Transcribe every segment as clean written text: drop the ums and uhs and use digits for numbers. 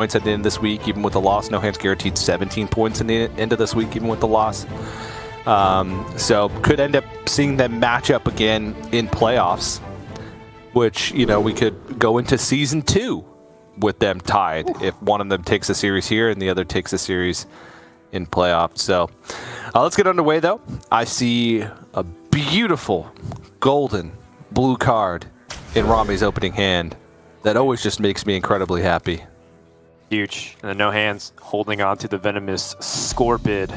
points at the end of this week, even with the loss. No Hands guaranteed 17 points in the end of this week, even with the loss. So could end up seeing them match up again in playoffs, which, you know, we could go into season 2 with them tied if one of them takes a series here and the other takes a series in playoffs. So let's get underway, though. I see a beautiful golden blue card in Rami's opening hand that always just makes me incredibly happy. Huge. And the No Hands holding on to the venomous Scorpid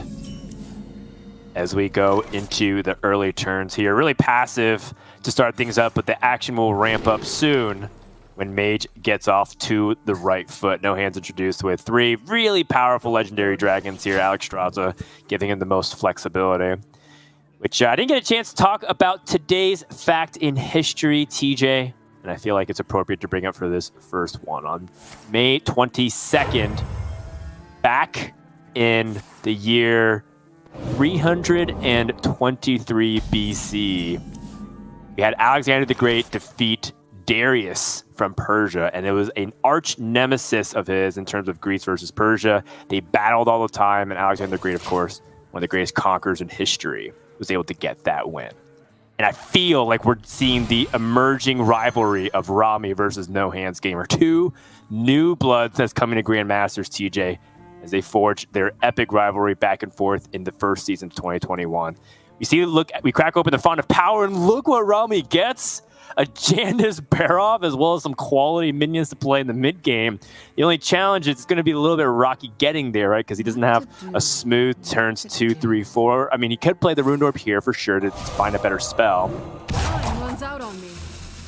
as we go into the early turns here. Really passive to start things up, but the action will ramp up soon when Mage gets off to the right foot. No Hands introduced with 3 really powerful legendary dragons here. Alexstrasza giving him the most flexibility, which I didn't get a chance to talk about today's fact in history, TJ. And I feel like it's appropriate to bring up for this first one. On May 22nd, back in the year 323 BC, we had Alexander the Great defeat Darius from Persia, and it was an arch nemesis of his in terms of Greece versus Persia. They battled all the time, and Alexander the Great, of course, one of the greatest conquerors in history, was able to get that win. And I feel like we're seeing the emerging rivalry of Rami versus NoHandsGamer. 2 new bloods that's coming to Grandmasters, TJ, as they forge their epic rivalry back and forth in the first season of 2021. We crack open the Font of Power, and look what Rami gets. A Janus Barov, as well as some quality minions to play in the mid game. The only challenge is it's going to be a little bit rocky getting there, right? Because he doesn't have a smooth turns 2, 3, 4. I mean, he could play the Rune Orb here for sure to find a better spell.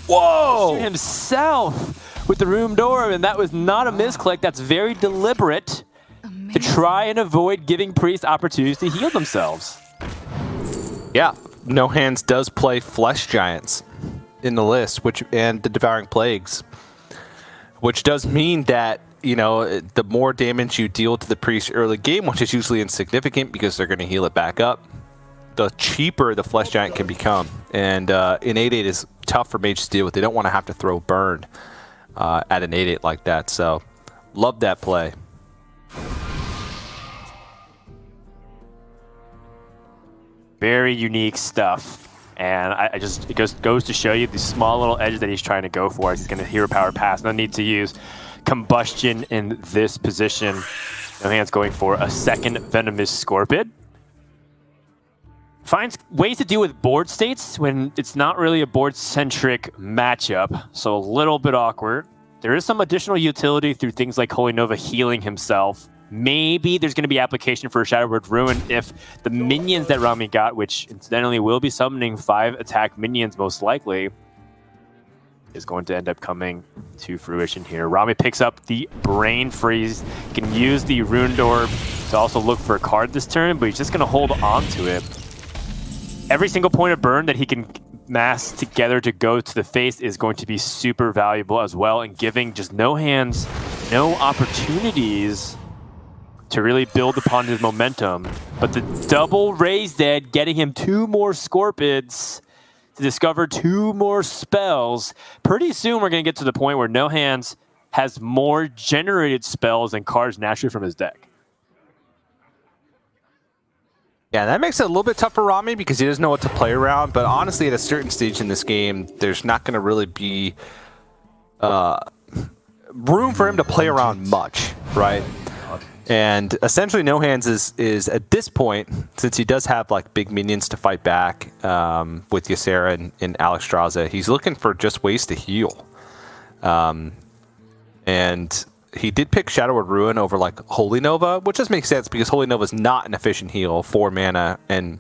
Whoa! Shoot himself with the Rune Orb, and that was not a misclick. That's very deliberate to try and avoid giving priests opportunities to heal themselves. Yeah, No Hands does play Flesh Giants in the list, and the Devouring Plagues, which does mean that, you know, the more damage you deal to the priest early game, which is usually insignificant because they're going to heal it back up, the cheaper the Flesh Giant can become. And an 8/8 is tough for Mage to deal with. They don't want to have to throw burn at an 8/8 like that. So love that play. Very unique stuff. And it goes to show you the small little edges that he's trying to go for. He's going to Hero Power Pass. No need to use Combustion in this position. No Hands going for a second Venomous Scorpid. Finds ways to deal with board states when it's not really a board-centric matchup. So a little bit awkward. There is some additional utility through things like Holy Nova healing himself. Maybe there's going to be application for a Shadow Word Ruin if the minions that Rami got, which incidentally will be summoning 5 attack minions most likely, is going to end up coming to fruition here. Rami picks up the Brain Freeze. He can use the Rune Orb to also look for a card this turn, but he's just going to hold on to it. Every single point of burn that he can mass together to go to the face is going to be super valuable as well, and giving just No Hands no opportunities to really build upon his momentum. But the double Raise Dead, getting him 2 more Scorpids to discover 2 more spells. Pretty soon we're going to get to the point where No Hands has more generated spells and cards naturally from his deck. Yeah, that makes it a little bit tough for Rami because he doesn't know what to play around. But honestly, at a certain stage in this game, there's not going to really be room for him to play around much, right? And essentially, No Hands is at this point, since he does have like big minions to fight back with Ysera and Alexstrasza, he's looking for just ways to heal. And he did pick Shadow Word Ruin over like Holy Nova, which just makes sense because Holy Nova is not an efficient heal, 4 mana, and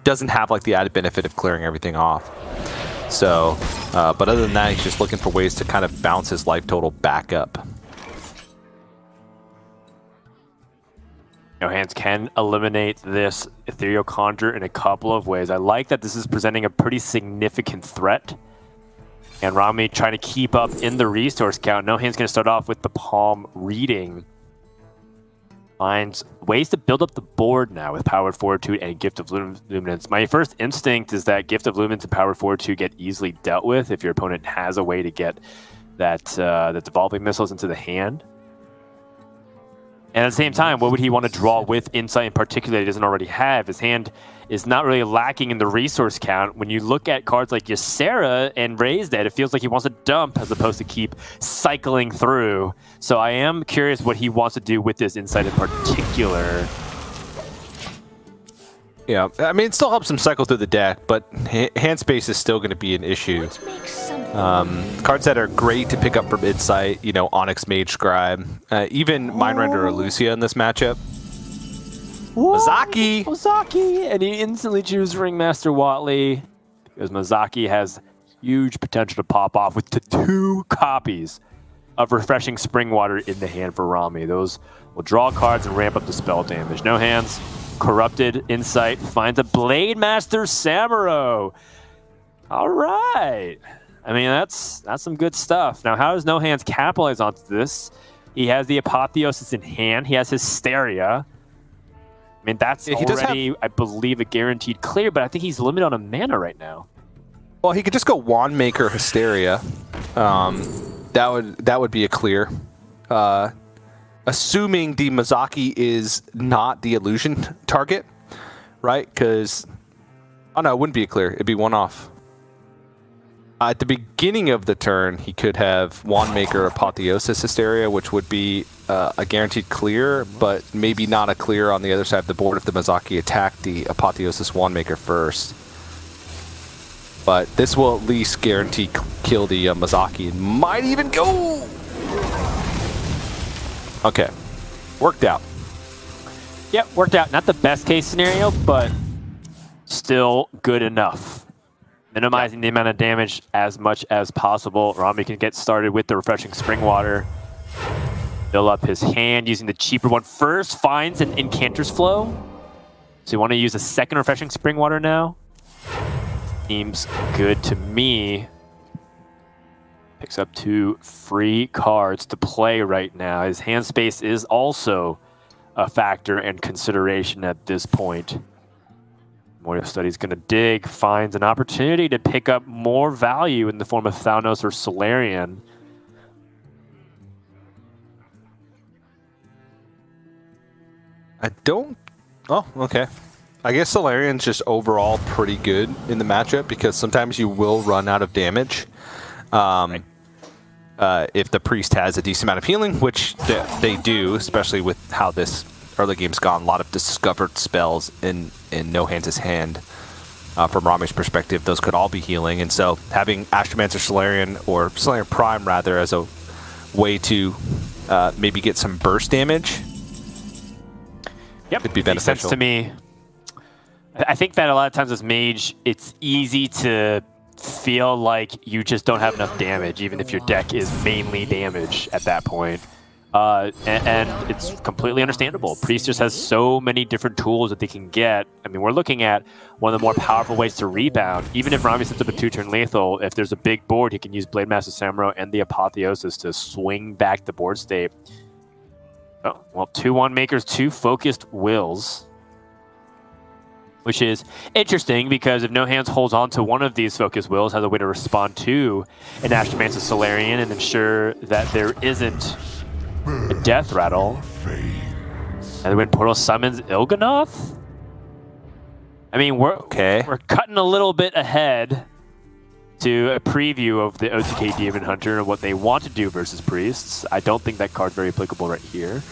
doesn't have like the added benefit of clearing everything off. So, but other than that, he's just looking for ways to kind of bounce his life total back up. No Hands can eliminate this Ethereal Conjure in a couple of ways. I like that this is presenting a pretty significant threat. And Rami trying to keep up in the resource count. No Hands going to start off with the Palm Reading. Finds ways to build up the board now with Powered Fortitude and Gift of Luminance. My first instinct is that Gift of Luminance and Powered Fortitude get easily dealt with if your opponent has a way to get that Devolving Missiles into the hand. And at the same time, what would he want to draw with Insight in particular that he doesn't already have? His hand is not really lacking in the resource count. When you look at cards like Ysera and Raise Dead, it feels like he wants to dump as opposed to keep cycling through. So I am curious what he wants to do with this Insight in particular. Yeah, I mean, it still helps him cycle through the deck, but hand space is still going to be an issue. Cards that are great to pick up from Insight, you know, Onyx Mage Scribe, even Mindrender or Lucia in this matchup. Mazaki! Mazaki! And he instantly chooses Ringmaster Watley because Mazaki has huge potential to pop off with the 2 copies of Refreshing Spring Water in the hand for Rami. Those will draw cards and ramp up the spell damage. No hands. Corrupted Insight finds a Blade Master Samuro. All right. I mean, that's some good stuff. Now, how does No Hands capitalize onto this? He has the Apotheosis in hand. He has Hysteria. I mean, that's already, I believe, a guaranteed clear, but I think he's limited on a mana right now. Well, he could just go Wand Maker Hysteria. That would be a clear. Assuming the Mazaki is not the illusion target, right? Because, oh no, it wouldn't be a clear. It'd be one off. At the beginning of the turn, he could have Wand Maker Apotheosis Hysteria, which would be a guaranteed clear, but maybe not a clear on the other side of the board if the Mazaki attacked the Apotheosis Wand Maker first. But this will at least guarantee kill the Mazaki and might even go. Okay, worked out. Yep, worked out. Not the best case scenario, but still good enough. Minimizing the amount of damage as much as possible. Rami can get started with the Refreshing Spring Water. Fill up his hand using the cheaper one first. Finds an Incanter's Flow. So you want to use a second Refreshing Spring Water now? Seems good to me. Picks up 2 free cards to play right now. His hand space is also a factor and consideration at this point. Morio Study's going to dig, finds an opportunity to pick up more value in the form of Thalnos or Solarian. I don't... Oh, okay. I guess Solarian's just overall pretty good in the matchup because sometimes you will run out of damage. If the Priest has a decent amount of healing, which they do, especially with how this early game's gone. A lot of discovered spells in No Hands' hand. From Rami's perspective, those could all be healing. And so having Astromancer Solarian, or Solarian Prime rather, as a way to maybe get some burst damage could be beneficial. Makes sense to me. I think that a lot of times as Mage, it's easy to feel like you just don't have enough damage, even if your deck is mainly damage at that point. And it's completely understandable. Priest just has so many different tools that they can get. I mean, we're looking at one of the more powerful ways to rebound. Even if Rami sets up a 2-turn lethal, if there's a big board, he can use Blade Master Samuro and the Apotheosis to swing back the board state. Oh, well, 2-1 makers, 2 focused wills. Which is interesting because if No Hands holds on to one of these focus wills, has a way to respond to an Astromancer Solarian and ensure that there isn't a death rattle. And when Portal summons Il'gynoth? I mean, we're cutting a little bit ahead to a preview of the OTK Demon Hunter and what they want to do versus Priests. I don't think that card's very applicable right here.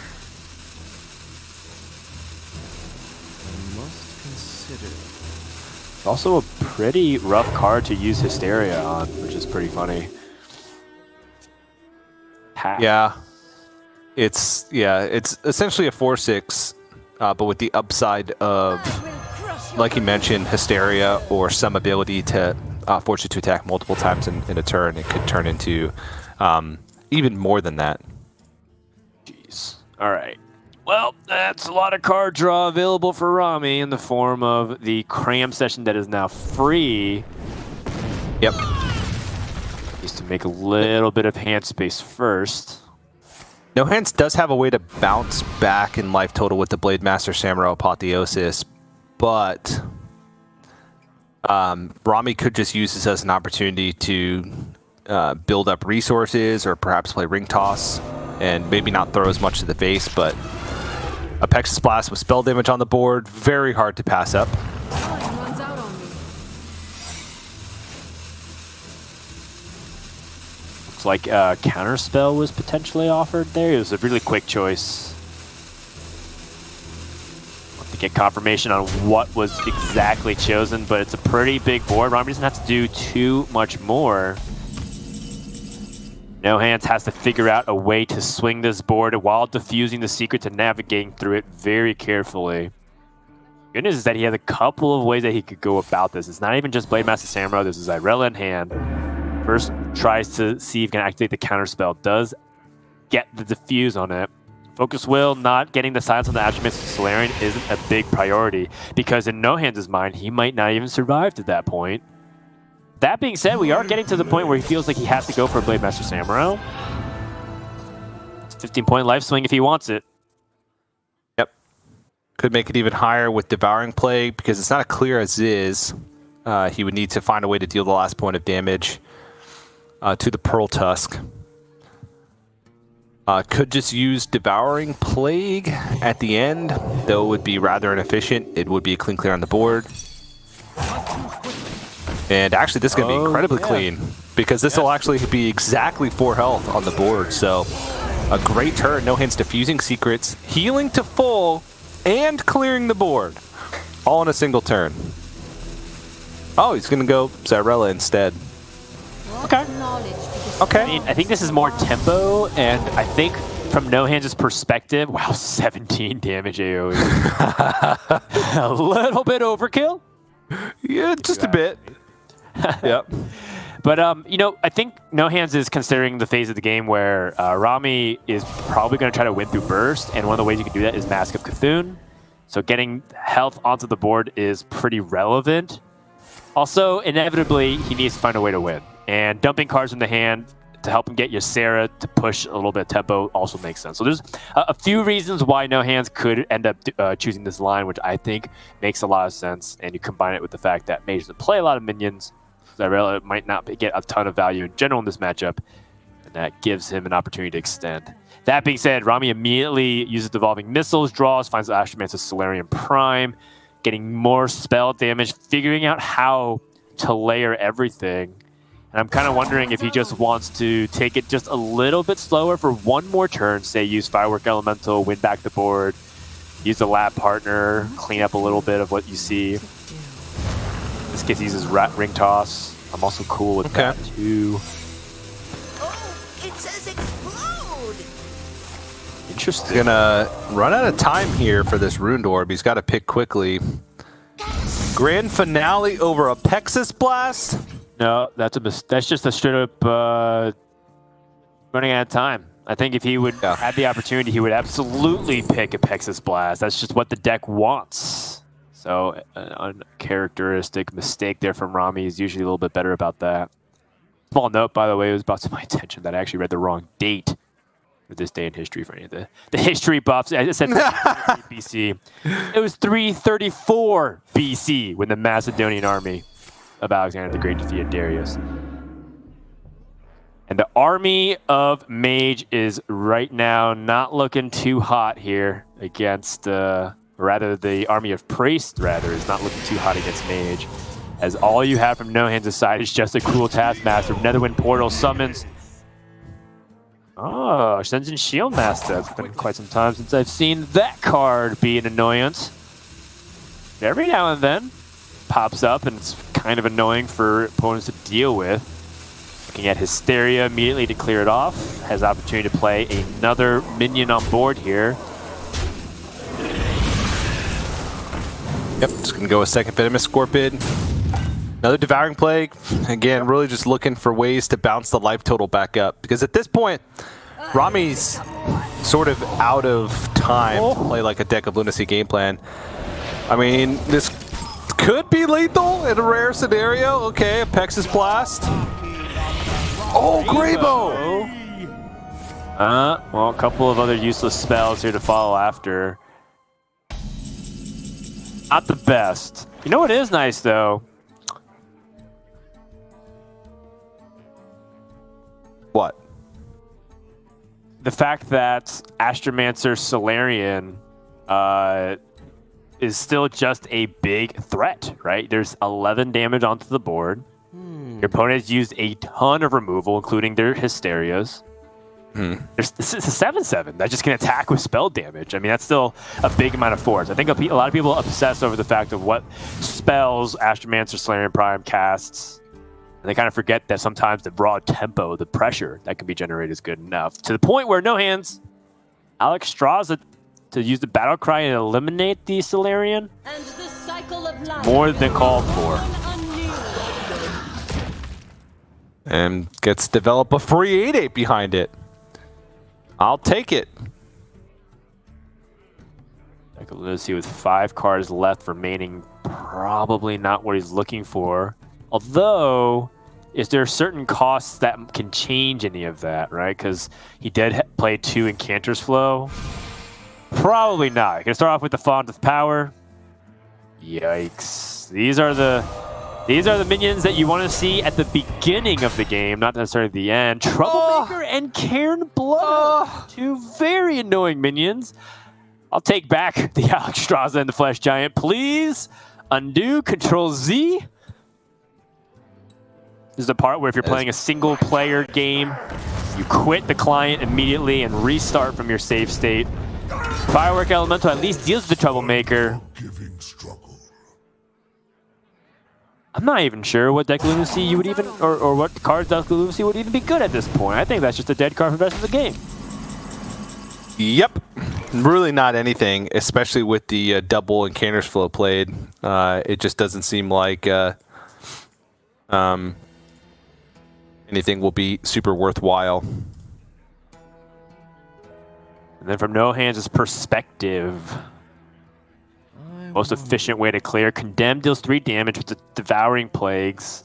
Also a pretty rough card to use Hysteria on, which is pretty funny. Yeah. It's essentially a 4/6, but with the upside of, like you mentioned, Hysteria or some ability to force you to attack multiple times in a turn. It could turn into even more than that. Jeez. All right. Well, that's a lot of card draw available for Rami in the form of the Cram session that is now free. Yep. Needs to make a little bit of hand space first. No Hands does have a way to bounce back in life total with the Blade Master Samuro Apotheosis, but Rami could just use this as an opportunity to build up resources or perhaps play Ring Toss and maybe not throw as much to the face, but Pex's Blast with spell damage on the board, very hard to pass up. Time runs out on me. Looks like a counterspell was potentially offered there. It was a really quick choice. To get confirmation on what was exactly chosen, but it's a pretty big board. Rami doesn't have to do too much more. No Hands has to figure out a way to swing this board while diffusing the secret to navigating through it very carefully. Good news is that he has a couple of ways that he could go about this. It's not even just Blade Master Samurai. There's Zyrella in hand. First tries to see if he can activate the counterspell. Does get the diffuse on it. Focus Will, not getting the silence on the attributes of Solarian isn't a big priority, because in No Hands' mind, he might not even survive to that point. That being said, we are getting to the point where he feels like he has to go for a Blade Master Samurai. It's a 15-point life swing if he wants it. Yep. Could make it even higher with Devouring Plague, because it's not a clear as is. He would need to find a way to deal the last point of damage to the Pearl Tusk. Could just use Devouring Plague at the end, though it would be rather inefficient. It would be a clean clear on the board. And actually, this is going to be incredibly clean, because this will actually be exactly 4 health on the board. So a great turn. No Hands diffusing secrets, healing to full, and clearing the board. All in a single turn. Oh, he's going to go Zyrella instead. Okay. Okay. I mean, I think this is more tempo, and I think from No Hands' perspective, wow, 17 damage AoE. A little bit overkill. Yeah, just a bit. Yep. But, you know, I think No Hands is considering the phase of the game where Rami is probably going to try to win through Burst, and one of the ways you can do that is Mask of Cthulhu. So getting health onto the board is pretty relevant. Also, inevitably, he needs to find a way to win. And dumping cards from the hand to help him get Ysera to push a little bit of tempo also makes sense. So there's a few reasons why No Hands could end up choosing this line, which I think makes a lot of sense. And you combine it with the fact that Mage doesn't play a lot of minions. Zyrella might not get a ton of value in general in this matchup. And that gives him an opportunity to extend. That being said, Rami immediately uses Devolving Missiles, draws, finds the Astromancer's Solarian Prime, getting more spell damage, figuring out how to layer everything. And I'm kind of wondering if he just wants to take it just a little bit slower for one more turn, say use Firework Elemental, win back the board, use the Lab Partner, clean up a little bit of what you see. In this case, he uses Ring Toss. I'm also cool with that too. Oh, it says explode! Interesting. He's gonna run out of time here for this Ruined Orb. He's got to pick quickly. Grand Finale over a Pex's Blast? No, that's just a straight up running out of time. I think if he would have the opportunity, he would absolutely pick a Pex's Blast. That's just what the deck wants. So an uncharacteristic mistake there from Rami. Is usually a little bit better about that. Small note, by the way, it was brought to my attention that I actually read the wrong date for this day in history for any of the history buffs. I said BC. It was 334 BC when the Macedonian army of Alexander the Great defeated Darius. And the army of Mage is right now not looking too hot here against, rather the army of Priest, rather, is not looking too hot against Mage. As all you have from No Hands' side is just a Cruel Taskmaster. Netherwind Portal summons. Oh, sends in Shield Master. It's been quite some time since I've seen that card be an annoyance. Every now and then pops up, and it's kind of annoying for opponents to deal with. Looking at Hysteria immediately to clear it off. Has opportunity to play another minion on board here. Yep, just going to go with second Venomous Scorpion. Another Devouring Plague. Again, really just looking for ways to bounce the life total back up. Because at this point, Rami's sort of out of time to play like a deck of Lunacy game plan. I mean, this could be lethal in a rare scenario. Okay, a Pex's Blast. Oh, Graybo! Well, a couple of other useless spells here to follow after. Not the best. You know what is nice, though? What? The fact that Astromancer Solarian is still just a big threat, right? There's 11 damage onto the board. Your opponent has used a ton of removal, including their Hysterias. This is a 7/7 that just can attack with spell damage. I mean, that's still a big amount of force. I think a lot of people obsess over the fact of what spells Astromancer, Solarian Prime casts. And they kind of forget that sometimes the raw tempo, the pressure that can be generated is good enough. To the point where No Hands, Alex Straza to use the Battle Cry and eliminate the Solarian. And the cycle of life. More than called for. And gets to develop a free 8/8 behind it. I'll take it. Lucy with 5 cards left remaining, probably not what he's looking for. Although, is there certain costs that can change any of that, right? Because he did play 2 Incanter's Flow. Probably not. You're gonna start off with the Font of Power. Yikes! These are the minions that you want to see at the beginning of the game, not necessarily the end. Troublemaker and Cairn Blood, 2 very annoying minions. I'll take back the Alex Straza and the Flesh Giant, please. Undo, Control Z. This is the part where if you're playing a single player game, you quit the client immediately and restart from your save state. Firework Elemental at least deals with the Troublemaker. I'm not even sure what deck Lunacy you would even, or what cards deck Lunacy would even be good at this point. I think that's just a dead card for the rest of the game. Yep. Really not anything, especially with the double Incanter's Flow played. It just doesn't seem like anything will be super worthwhile. And then from No Hands' perspective, most efficient way to clear. Condemn deals 3 damage with the Devouring Plagues.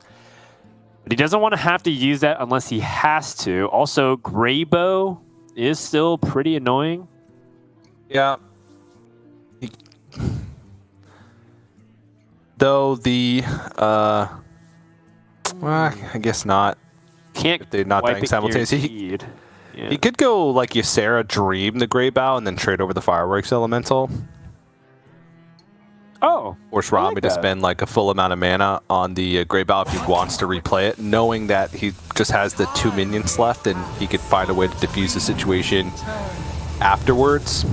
But he doesn't want to have to use that unless he has to. Also, Greybow is still pretty annoying. Yeah. Though the, well, I guess not. Can't if they're not dying simultaneously. He could go like Ysera Dream the Greybow and then trade over the Fireworks Elemental. Oh. Force Rami to spend like a full amount of mana on the Greybow if he wants to replay it, knowing that he just has the 2 minions left and he could find a way to defuse the situation afterwards.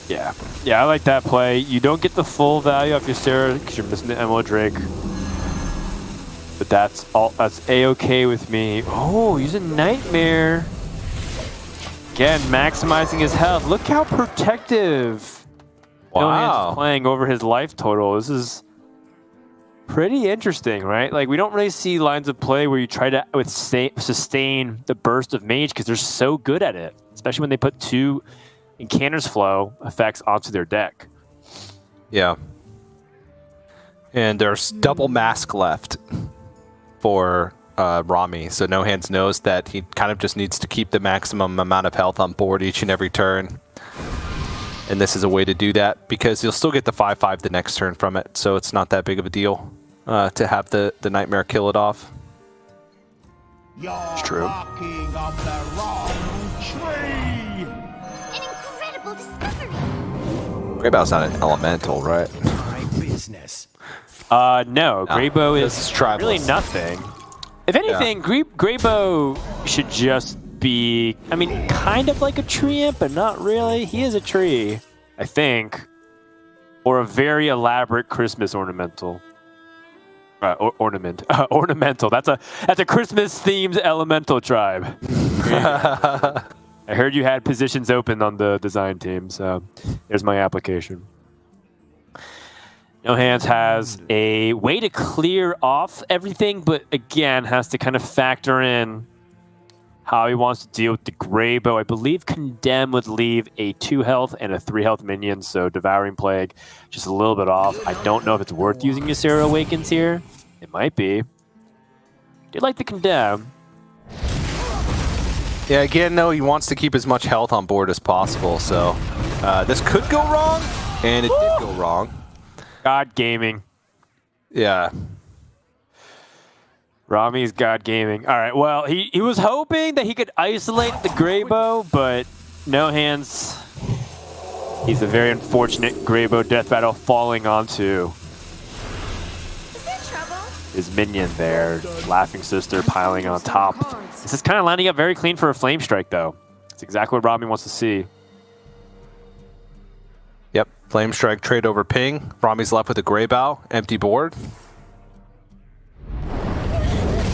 Yeah. Yeah, I like that play. You don't get the full value off your Ysera because you're missing the Emerald Drake. But that's A-okay with me. Oh, using Nightmare. Again, maximizing his health. Look how protective No Hands is playing over his life total. This is pretty interesting, right? Like, we don't really see lines of play where you try to sustain the burst of Mage because they're so good at it, especially when they put 2 Incanter's Flow effects onto their deck. Yeah. And there's double mask left for Rami, so No Hands knows that he kind of just needs to keep the maximum amount of health on board each and every turn. And this is a way to do that because you'll still get the 5/5 the next turn from it, so it's not that big of a deal to have the Nightmare kill it off. It's true. An incredible discovery. Greybow's not an elemental, right? No. Greybow is really tribalist. nothing. If anything, Greybow should just be, I mean, kind of like a tree imp, but not really. He is a tree, I think. Or a very elaborate Christmas ornamental. Ornamental. That's a Christmas-themed elemental tribe. I heard you had positions open on the design team, so there's my application. No Hands has a way to clear off everything, but again, has to kind of factor in how he wants to deal with the Greybow. I believe Condemn would leave a 2 health and a 3 health minion, so Devouring Plague just a little bit off. I don't know if it's worth using Ysera Awakens here. It might be. Did like the Condemn. Yeah, again, no, he wants to keep as much health on board as possible, so this could go wrong, and it did go wrong. God Gaming. Yeah. Rami's God Gaming. All right, well, he was hoping that he could isolate the Greybow, but No Hands, He's a very unfortunate Greybow Death Battle falling onto Is there trouble? his minion there. Laughing Sister piling on top. This is kind of lining up very clean for a Flame Strike, though. It's exactly what Rami wants to see. Yep, Flame Strike trade over ping. Rami's left with a Grey Bow, empty board.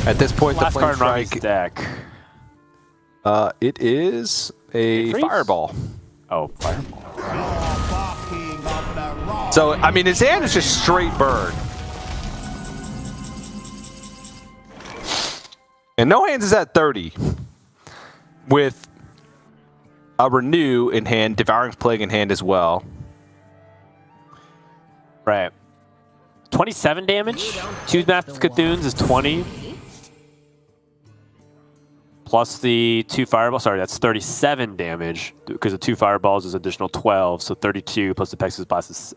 At this point, Last the card Flame in Rami's Strike. deck. It is a Freeze? Fireball. Oh, Fireball. So, I mean, his hand is just straight burn. And No Hands is at 30. With a Renew in hand, Devouring Plague in hand as well. Right. 27 damage. 2 Massive Cthulhu's is 20. Plus the 2 Fireballs. Sorry, that's 37 damage. Because the 2 Fireballs is additional 12. So 32 plus the Pegasus Blast is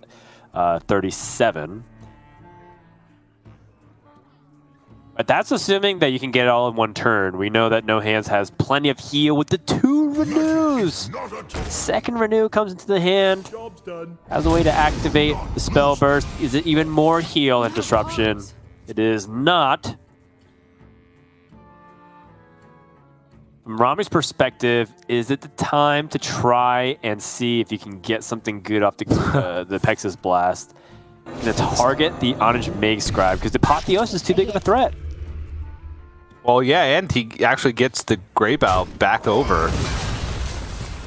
37. But that's assuming that you can get it all in one turn. We know that No Hands has plenty of heal with the 2 Renews. Second Renew comes into the hand. Has a way to activate the Spell Burst. Is it even more heal and disruption? It is not. From Rami's perspective, is it the time to try and see if you can get something good off the Pegasus Blast and to target the Onage Mage Scribe? Because the Apotheosis is too big of a threat. Well, yeah, and he actually gets the Grey Bow back over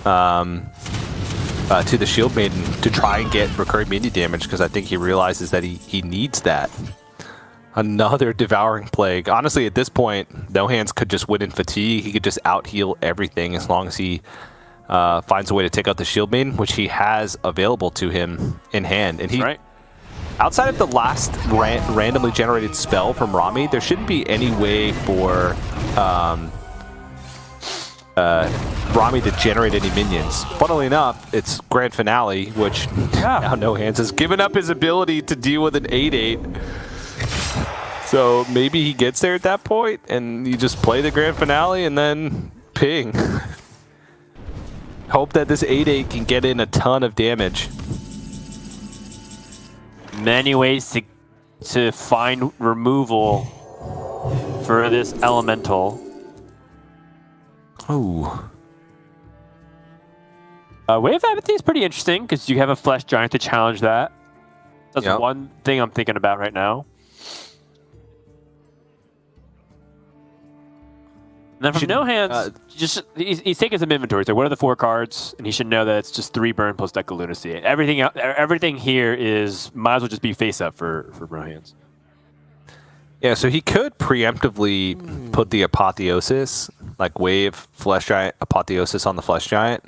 to the Shield Maiden to try and get recurring minion damage, because I think he realizes that he needs that. Another Devouring Plague. Honestly, at this point, No Hands could just win in fatigue. He could just out-heal everything as long as he finds a way to take out the Shield Maiden, which he has available to him in hand. And he, Right. outside of the last randomly generated spell from Rami, there shouldn't be any way for Rami to generate any minions. Funnily enough, it's Grand Finale, which now No Hands has given up his ability to deal with an 8/8. So maybe he gets there at that point, and you just play the Grand Finale and then ping. Hope that this 8/8 can get in a ton of damage. Many ways to find removal for this elemental. Oh. Wave of Apathy is pretty interesting because you have a Flesh Giant to challenge that. That's Yep. one thing I'm thinking about right now. And then from No Hands, he's taking some inventory. So what are the 4 cards? And he should know that it's just 3 burn plus Deck of Lunacy. Everything here is might as well just be face up for No Hands. Yeah, so he could preemptively put the Apotheosis, like wave Flesh Giant, Apotheosis on the Flesh Giant,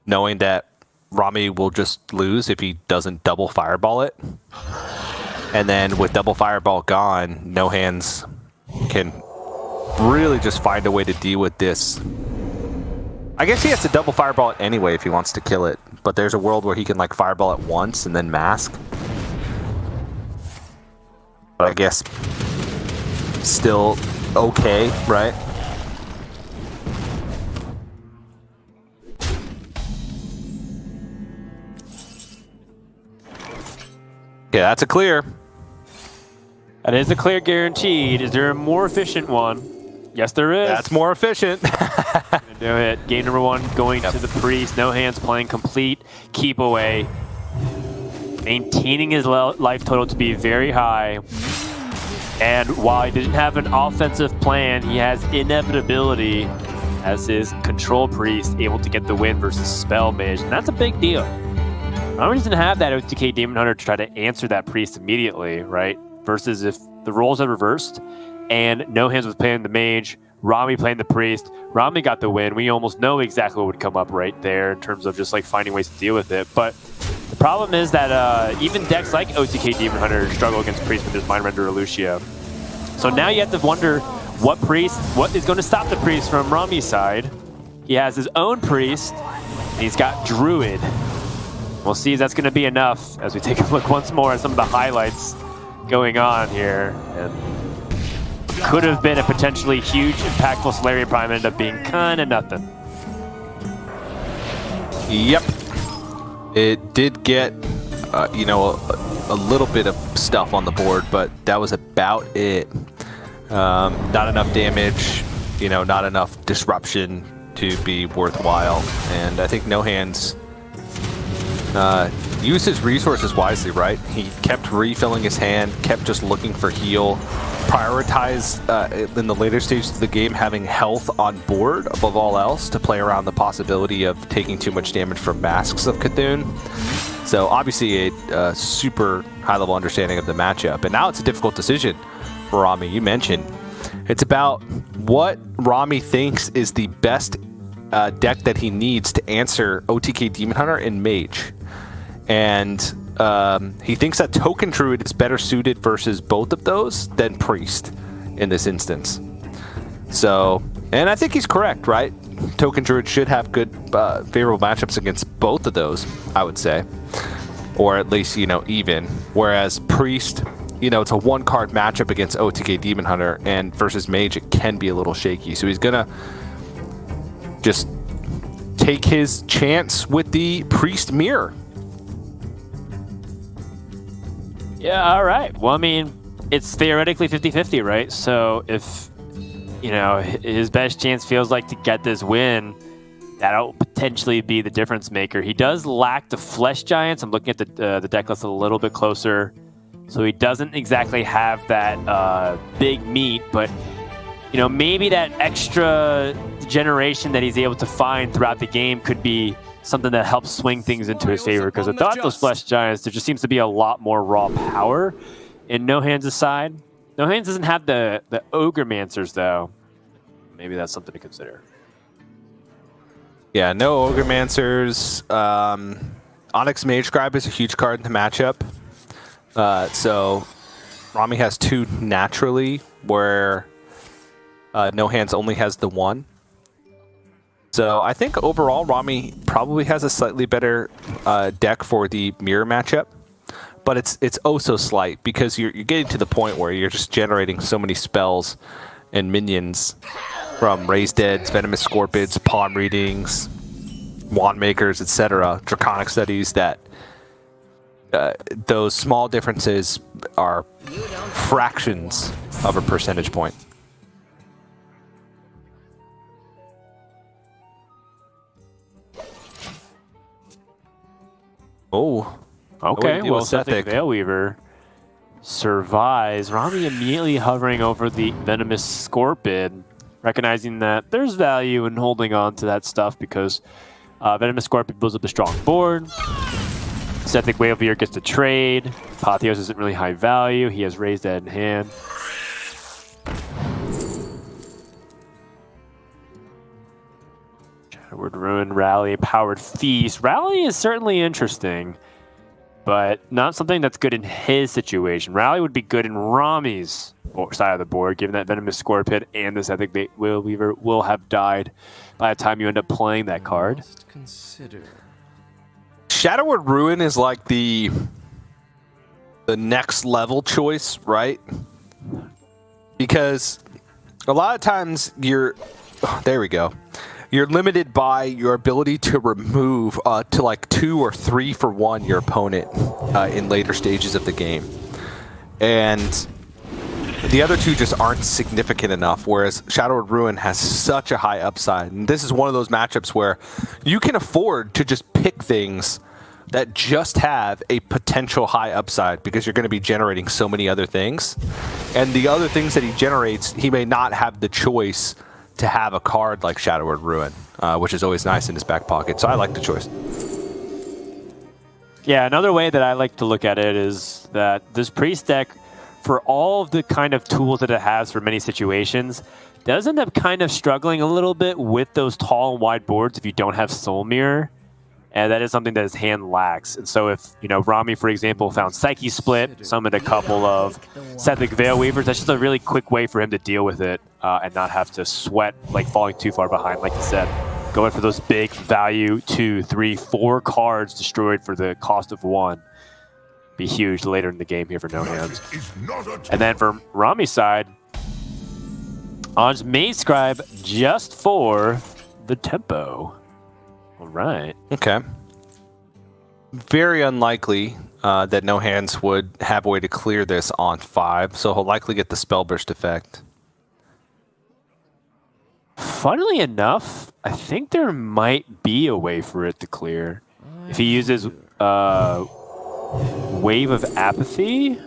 knowing that Rami will just lose if he doesn't double Fireball it. And then with double Fireball gone, No Hands can really just find a way to deal with this. I guess he has to double Fireball it anyway if he wants to kill it, but there's a world where he can like Fireball it once and then mask. But I guess still okay, right? Yeah, that's a clear. That is a clear guaranteed. Is there a more efficient one? Yes, there is. That's more efficient. Do it. Game number 1 going to the Priest. No Hands playing complete keep away. Maintaining his life total to be very high. And while he didn't have an offensive plan, he has inevitability as his control Priest able to get the win versus Spell Mage. And that's a big deal. Rami doesn't have that OTK Demon Hunter to try to answer that Priest immediately, right? Versus if the roles had reversed and No Hands was playing the Mage, Rami playing the Priest, Rami got the win. We almost know exactly what would come up right there in terms of just like finding ways to deal with it. But the problem is that even decks like OTK Demon Hunter struggle against Priest with his Mind Render or Lucio. So now you have to wonder what is going to stop the Priest from Rami's side. He has his own Priest, and he's got Druid. We'll see if that's going to be enough as we take a look once more at some of the highlights going on here. And could have been a potentially huge, impactful Solarian Prime, ended up being kind of nothing. Yep. It did get, you know, a little bit of stuff on the board, but that was about it. Not enough damage, you know, not enough disruption to be worthwhile. And I think NoHands used his resources wisely, right? He kept refilling his hand, kept just looking for heal, prioritized in the later stages of the game having health on board above all else to play around the possibility of taking too much damage from Masks of Cthulhu. So obviously a super high-level understanding of the matchup. And now it's a difficult decision for Rami. You mentioned it's about what Rami thinks is the best deck that he needs to answer OTK Demon Hunter and Mage. And he thinks that Token Druid is better suited versus both of those than Priest in this instance. So, and I think he's correct, right? Token Druid should have good, favorable matchups against both of those, I would say. Or at least, you know, even. Whereas Priest, you know, it's a one-card matchup against OTK Demon Hunter, and versus Mage, it can be a little shaky. So he's gonna just take his chance with the Priest Mirror. Yeah, all right. Well, I mean, it's theoretically 50-50, right? So if, you know, his best chance feels like to get this win, that'll potentially be the difference maker. He does lack the Flesh Giants. I'm looking at the deck list a little bit closer. So he doesn't exactly have that big meat, but, you know, maybe that extra generation that he's able to find throughout the game could be something that helps swing things into his favor, because without those Flesh Giants, there just seems to be a lot more raw power in NoHands' side. NoHands doesn't have the Ogremancers, though. Maybe that's something to consider. Yeah, no Ogremancers. Onyx Mage Scribe is a huge card in the matchup. So Rami has two naturally, where NoHands only has the one. So I think overall Rami probably has a slightly better deck for the mirror matchup, but it's oh so slight, because you're getting to the point where you're just generating so many spells and minions from Raised Deads, Venomous Scorpids, Palm Readings, Wand Makers, etc., Draconic Studies, that those small differences are fractions of a percentage point. Oh, okay. Well, Sethic Veilweaver survives. Rami immediately hovering over the Venomous Scorpid, recognizing that there's value in holding on to that stuff, because Venomous Scorpid builds up a strong board. Sethic Veilweaver gets to trade. Apotheos isn't really high value. He has Raised Dead in hand. Shadowward Ruin, Rally, Powered Feast. Rally is certainly interesting, but not something that's good in his situation. Rally would be good in Rami's side of the board, given that Venomous Scorpid and the Sethic Veilweaver will have died by the time you end up playing that card. Shadowward Ruin is like the next level choice, right? Because a lot of times you're limited by your ability to remove to like 2 or 3 for 1 your opponent in later stages of the game, and the other two just aren't significant enough, whereas Shadowward Ruin has such a high upside. And this is one of those matchups where you can afford to just pick things that just have a potential high upside, because you're going to be generating so many other things. And the other things that he generates, he may not have the choice to have a card like Shadowward Ruin, which is always nice in his back pocket. So I like the choice. Yeah, another way that I like to look at it is that this Priest deck, for all of the kind of tools that it has for many situations, does end up kind of struggling a little bit with those tall and wide boards if you don't have Soul Mirror. And that is something that his hand lacks. And so if, you know, Rami, for example, found Psyche Split, summoned a couple of Sethic Veilweavers, that's just a really quick way for him to deal with it and not have to sweat like falling too far behind, like you said. Going for those big value 2, 3, 4 cards destroyed for the cost of 1. Be huge later in the game here for NoHands. And then for Rami's side, On's Mage Scribe just for the tempo. All right. Okay. very unlikely that No Hands would have a way to clear this on 5, so he'll likely get the Spell Burst effect. Funnily enough, I think there might be a way for it to clear. If he uses Wave of Apathy.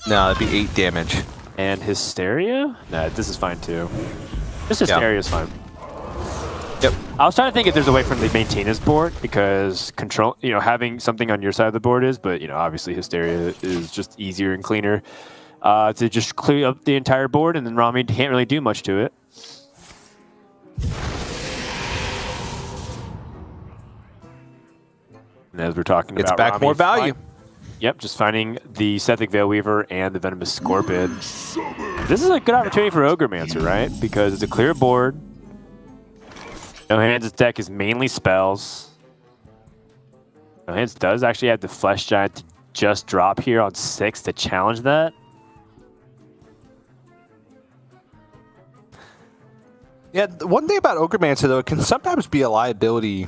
No, that'd be 8 damage. And Hysteria? Nah, this is fine too. Just Hysteria is fine. Yep. I was trying to think if there's a way for him to maintain his board, because control, having something on your side of the board is, but obviously Hysteria is just easier and cleaner to just clear up the entire board, and then Rami can't really do much to it. And as we're talking It's about back Rami, more value. Yep, just finding the Sethic Veilweaver and the Venomous Scorpion. This is a good opportunity for Ogremancer, right? Because it's a clear board. No Hands' deck is mainly spells. No Hands does actually have the Flesh Giant to just drop here on 6 to challenge that. Yeah, one thing about Ogremancer, though, it can sometimes be a liability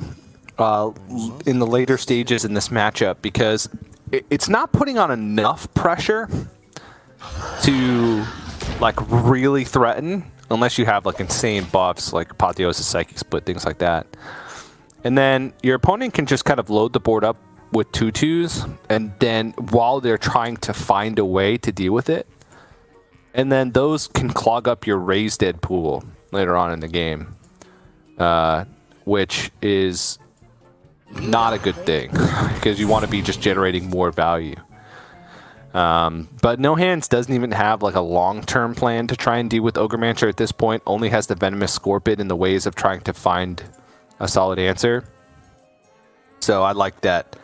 in the later stages in this matchup, because it's not putting on enough pressure to really threaten, unless you have insane buffs like Apotheosis, Psychic Split, things like that. And then your opponent can just kind of load the board up with 2/2s, and then while they're trying to find a way to deal with it, and then those can clog up your Raise Dead pool later on in the game, which is not a good thing, because you want to be just generating more value. But No Hands doesn't even have a long-term plan to try and deal with Ogremancer at this point. Only has the Venomous Scorpion in the ways of trying to find a solid answer. So I like that.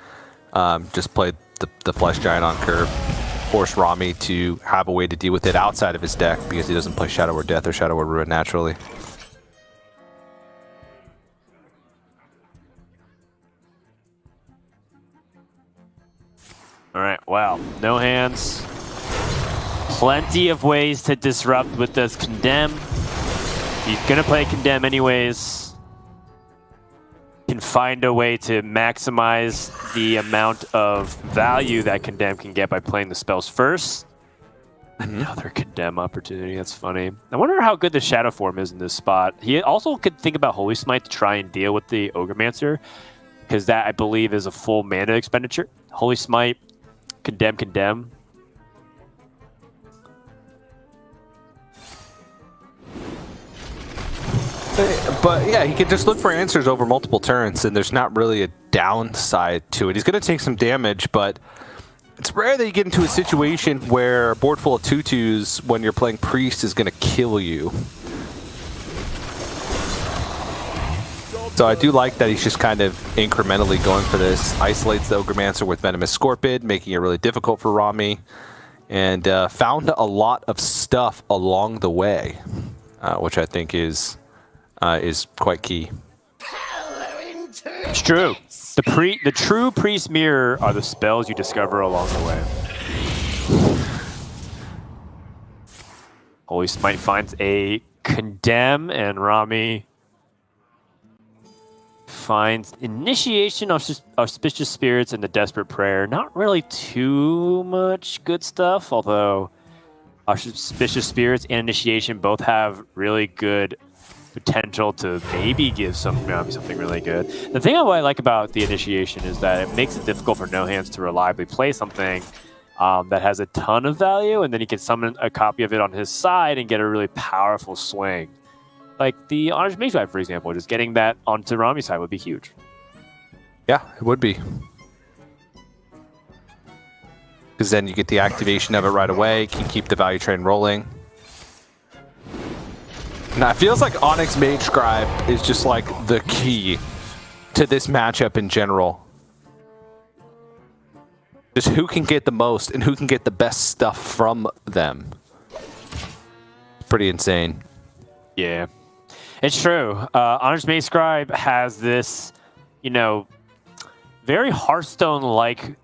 Just play the Flesh Giant on curve. Force Rami to have a way to deal with it outside of his deck, because he doesn't play Shadow Word Death or Shadow Word Ruin naturally. All right, wow. No Hands. Plenty of ways to disrupt with this Condemn. He's going to play Condemn anyways. Can find a way to maximize the amount of value that Condemn can get by playing the spells first. Another Condemn opportunity. That's funny. I wonder how good the Shadow form is in this spot. He also could think about Holy Smite to try and deal with the Ogremancer, because that, I believe, is a full mana expenditure. Holy Smite, Condemn. But yeah, he can just look for answers over multiple turns, and there's not really a downside to it. He's going to take some damage, but it's rare that you get into a situation where a board full of 2/2s when you're playing Priest is going to kill you. So I do like that he's just kind of incrementally going for this. Isolates the Ogremancer with Venomous Scorpion, making it really difficult for Rami. And found a lot of stuff along the way, which I think is quite key. It's true. The true Priest Mirror are the spells you discover along the way. Holy Smite finds a Condemn, and Rami finds Initiation of Auspicious Spirits and the Desperate Prayer. Not really too much good stuff, although Auspicious Spirits and Initiation both have really good potential to maybe give something really good. The thing I like about the Initiation is that it makes it difficult for No Hands to reliably play something that has a ton of value, and then he can summon a copy of it on his side and get a really powerful swing. Like the Honor's Mage, for example, just getting that onto Rami's side would be huge. Yeah, it would be. Because then you get the activation of it right away, can keep the value train rolling. Now, it feels like Onyx Mage Scribe is just the key to this matchup in general. Just who can get the most and who can get the best stuff from them. Pretty insane. Yeah, it's true. Honor's Mage Scribe has this, very Hearthstone-like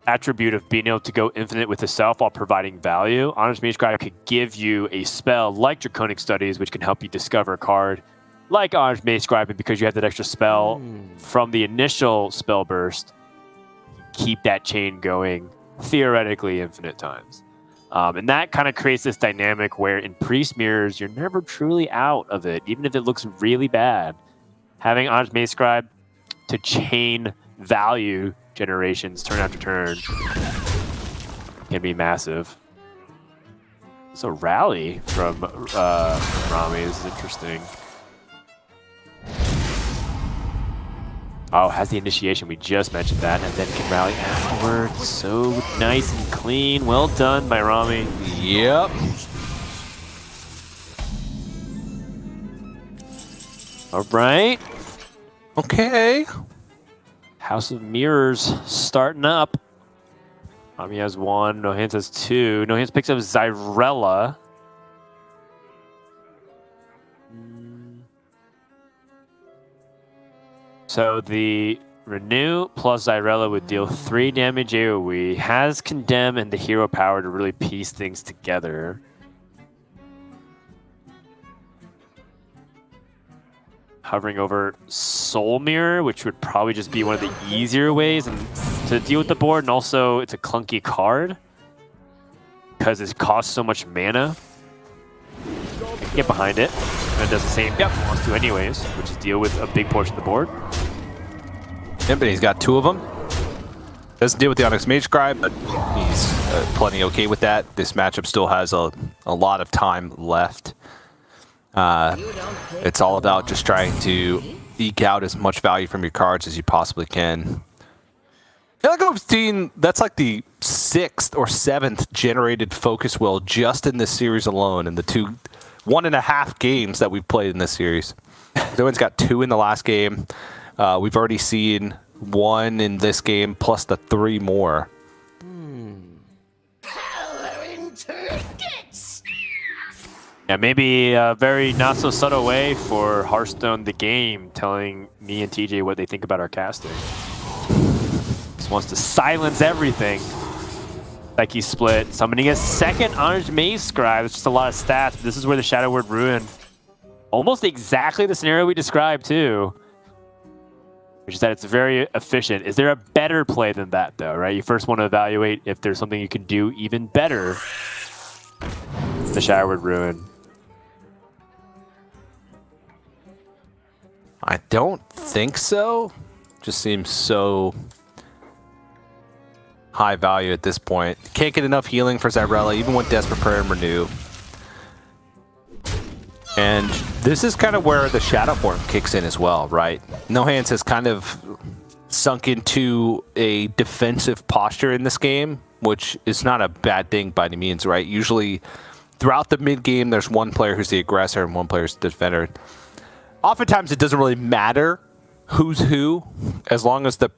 attribute of being able to go infinite with itself while providing value. Honor's Mage Scribe could give you a spell like Draconic Studies, which can help you discover a card like Orange Mage Scribe, and because you have that extra spell from the initial spell burst, keep that chain going theoretically infinite times. And that kind of creates this dynamic where in Priest Mirrors, you're never truly out of it, even if it looks really bad. Having Orange Mage Scribe to chain value generations turn after turn can be massive. So rally from Rami, this is interesting. Oh, has the initiation, we just mentioned that, and then can rally afterwards. So nice and clean. Well done by Rami. Yep. All right. Okay. House of Mirrors starting up. Rami has 1, NoHands has 2. NoHands picks up Zyrella. So the Renew plus Zyrella would deal 3 damage AoE, has Condemn and the hero power to really piece things together. Hovering over Soul Mirror, which would probably just be one of the easier ways to deal with the board, and also it's a clunky card because it costs so much mana. Get behind it, and it does the same thing it wants to anyways, which is deal with a big portion of the board. Yep, but he's got 2 of them. Doesn't deal with the Onyx Mage Scribe, but he's plenty okay with that. This matchup still has a lot of time left. It's all about just trying to eke out as much value from your cards as you possibly can. I feel like I've seen that's like the 6th or 7th generated focus will just in this series alone, in the 1.5 games that we've played in this series. Zoen's got 2 in the last game. We've already seen 1 in this game, plus the 3 more. Yeah, maybe a very not so subtle way for Hearthstone the game telling me and TJ what they think about our casting. Just wants to silence everything. Like he split, summoning a second Orange Mage Scribe. It's just a lot of stats. But this is where the Shadow Word Ruin, almost exactly the scenario we described too. Which is that it's very efficient. Is there a better play than that though, right? You first want to evaluate if there's something you can do even better. The Shadow Word Ruin. I don't think so. Just seems so high value at this point. Can't get enough healing for Zyrella, even with Desperate Prayer and Renew. And this is kind of where the Shadow Form kicks in as well, right? NoHands has kind of sunk into a defensive posture in this game, which is not a bad thing by any means, right? Usually throughout the mid-game, there's one player who's the aggressor and one player who's the defender. Oftentimes, it doesn't really matter who's who, as long as the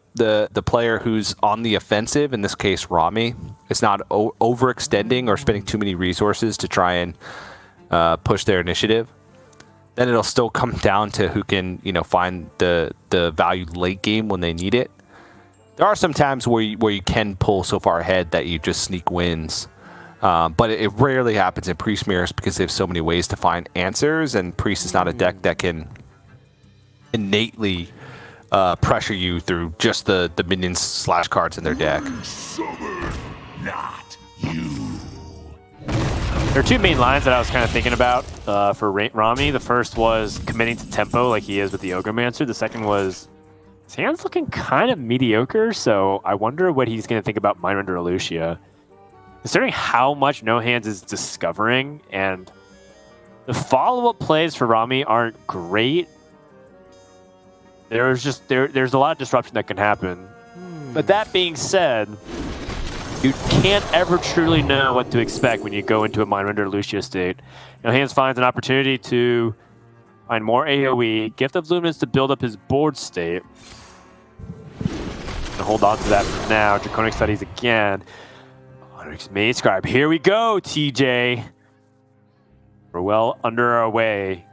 player who's on the offensive, in this case Rami, is not overextending or spending too many resources to try and push their initiative. Then it'll still come down to who can, find the value late game when they need it. There are some times where you can pull so far ahead that you just sneak wins. But it rarely happens in Priest Mirrors because they have so many ways to find answers, and Priest is not a deck that can innately pressure you through just the minions / cards in their deck. Not you. There are 2 main lines that I was kind of thinking about for Rami. The first was committing to tempo like he is with the Ogremmancer. The second was his hand's looking kind of mediocre, so I wonder what he's going to think about Mindrender Lucia. Considering how much NoHands is discovering, and the follow-up plays for Rami aren't great, there's a lot of disruption that can happen. But that being said, you can't ever truly know what to expect when you go into a Mindrender Lucia state. NoHands finds an opportunity to find more AoE, Gift of Luminance to build up his board state. And hold on to that for now. Draconic Studies again. Onyx Mage Scribe. Here we go, TJ. We're well under our way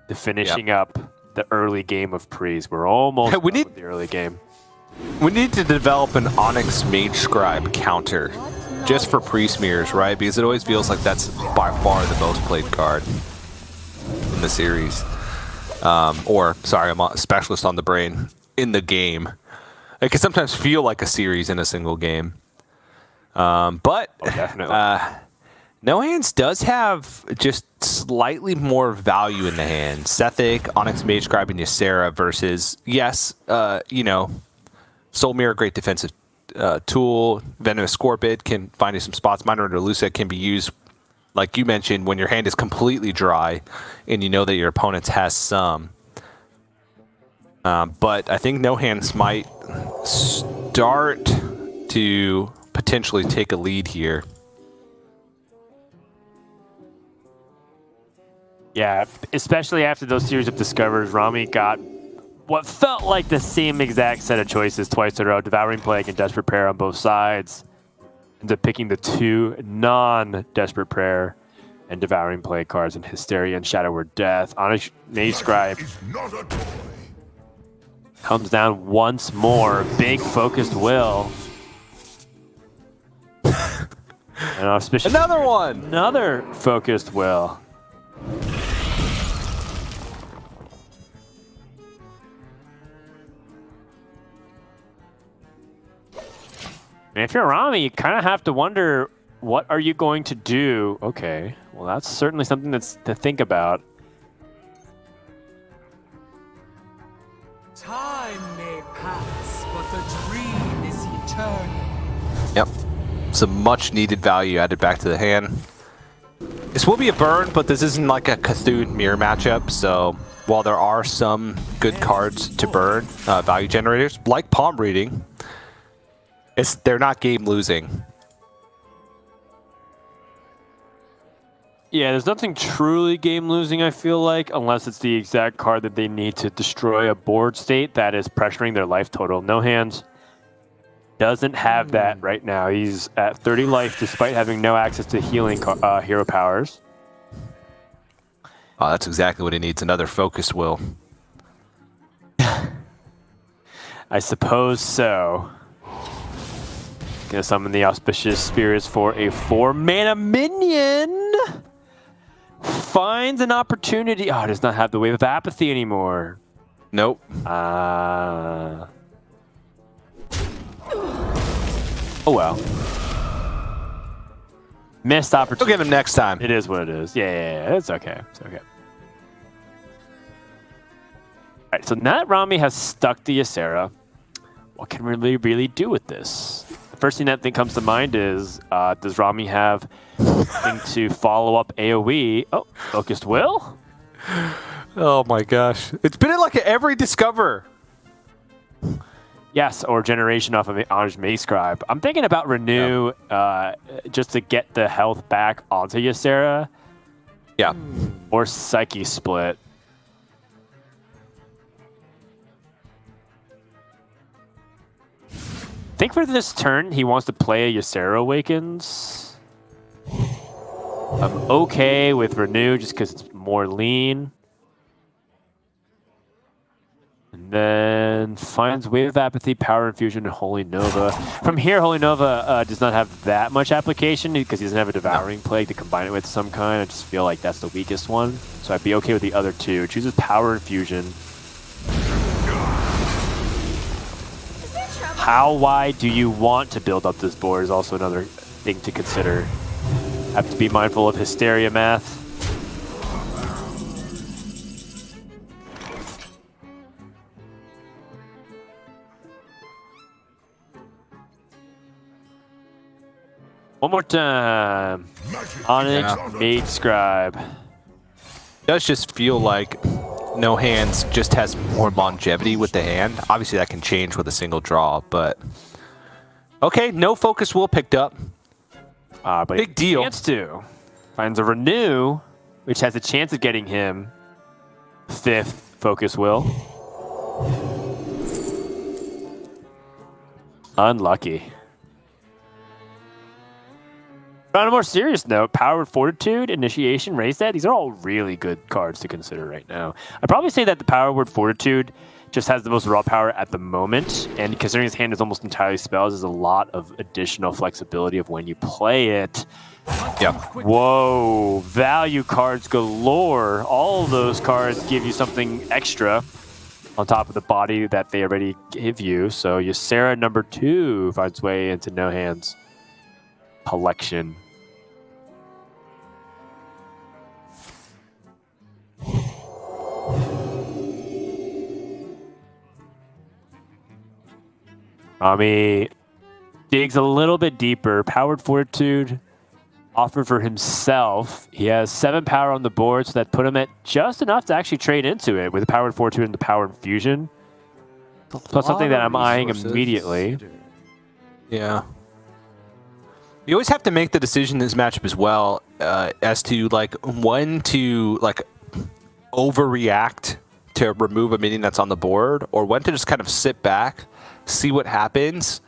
to finishing up the early game of Priest. We're almost done with the early game. We need to develop an Onyx Mage Scribe counter just for Priest Mirrors, right? Because it always feels like that's by far the most played card in the series. Or, sorry, I'm a specialist on the brain in the game. It can sometimes feel like a series in a single game. But Definitely. No Hands does have just slightly more value in the hand. Sethic, Onyx Mage Scribe, and Ysera versus, yes, Soul Mirror, great defensive tool. Venomous Scorpid can find you some spots. Minor Lucia can be used, like you mentioned, when your hand is completely dry and you know that your opponent has some. But I think No Hands might start to potentially take a lead here. Yeah, especially after those series of discovers, Rami got what felt like the same exact set of choices twice in a row. Devouring Plague and Desperate Prayer on both sides. Ended up picking the two non-Desperate Prayer and Devouring Plague cards in Hysteria and Shadow Word Death. Onyx Mage Scribe comes down once more. Big focused will. And auspicious. Another one! Another focused will. And if you're Rami, you kind of have to wonder, what are you going to do? Okay, well, that's certainly something that's to think about. Time may pass, but the dream is eternal. Yep. Some much needed value added back to the hand. This will be a burn, but this isn't like a Cthulhu mirror matchup, so while there are some good cards to burn, value generators, like Palm Reading, they're not game losing. Yeah, there's nothing truly game losing, I feel like, unless it's the exact card that they need to destroy a board state that is pressuring their life total. No Hands doesn't have that right now. He's at 30 life despite having no access to healing hero powers. Oh, that's exactly what he needs, another focused will. I suppose so. Gonna summon the Auspicious Spirits for a 4-mana minion. Finds an opportunity. Oh, it does not have the Wave of Apathy anymore. Nope. Oh well. Missed opportunity. We'll get him next time. It is what it is. Yeah, it's okay. It's okay. All right, so now that Rami has stuck the Ysera, what can we really do with this? The first thing that comes to mind is, does Rami have something to follow up AoE? Oh, Focused Will? Oh my gosh. It's been in like every Discover. Yes, or Generation off of Onyx Mage Scribe. I'm thinking about Renew just to get the health back onto Ysera. Yeah. Or Psyche Split. I think for this turn, he wants to play a Ysera Awakens. I'm okay with Renew just because it's more lean. And then finds Wave of Apathy, Power Infusion, and Holy Nova. From here, Holy Nova does not have that much application because he doesn't have a Devouring Plague to combine it with some kind. I just feel like that's the weakest one. So I'd be okay with the other two. Chooses Power Infusion. How wide do you want to build up this board is also another thing to consider. Have to be mindful of Hysteria math. One more time. Onyx Mage Scribe. It does just feel like No Hands just has more longevity with the hand. Obviously, that can change with a single draw, but... Okay, no Focus Will picked up. But Big deal. Chance to. Finds a Renew, which has a chance of getting him 5th Focus Will. Unlucky. But on a more serious note, Powered Fortitude, Initiation, Raise That, these are all really good cards to consider right now. I'd probably say that the Power Word Fortitude just has the most raw power at the moment, and considering his hand is almost entirely spells, there's a lot of additional flexibility of when you play it. Yeah. Whoa, value cards galore. All of those cards give you something extra on top of the body that they already give you. So Ysera number 2 finds way into No Hands collection. Rami digs a little bit deeper. Powered Fortitude offered for himself. He has 7 power on the board, so that put him at just enough to actually trade into it with the Powered Fortitude and the Power Infusion. Plus something that I'm eyeing immediately. Yeah. You always have to make the decision in this matchup as well as to like when to like overreact to remove a minion that's on the board, or when to just kind of sit back, see what happens,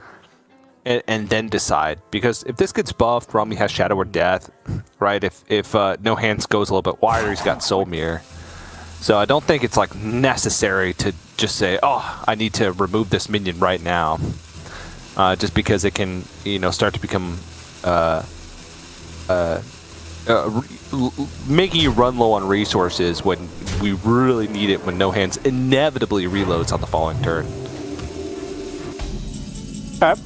and then decide. Because if this gets buffed, Rami has Shadow or Death, right? If No Hands goes a little bit wider, he's got Soul Mirror. So I don't think it's like necessary to just say, oh, I need to remove this minion right now, just because it can, you know, start to become making you run low on resources when we really need it, when No Hands inevitably reloads on the following turn. Okay.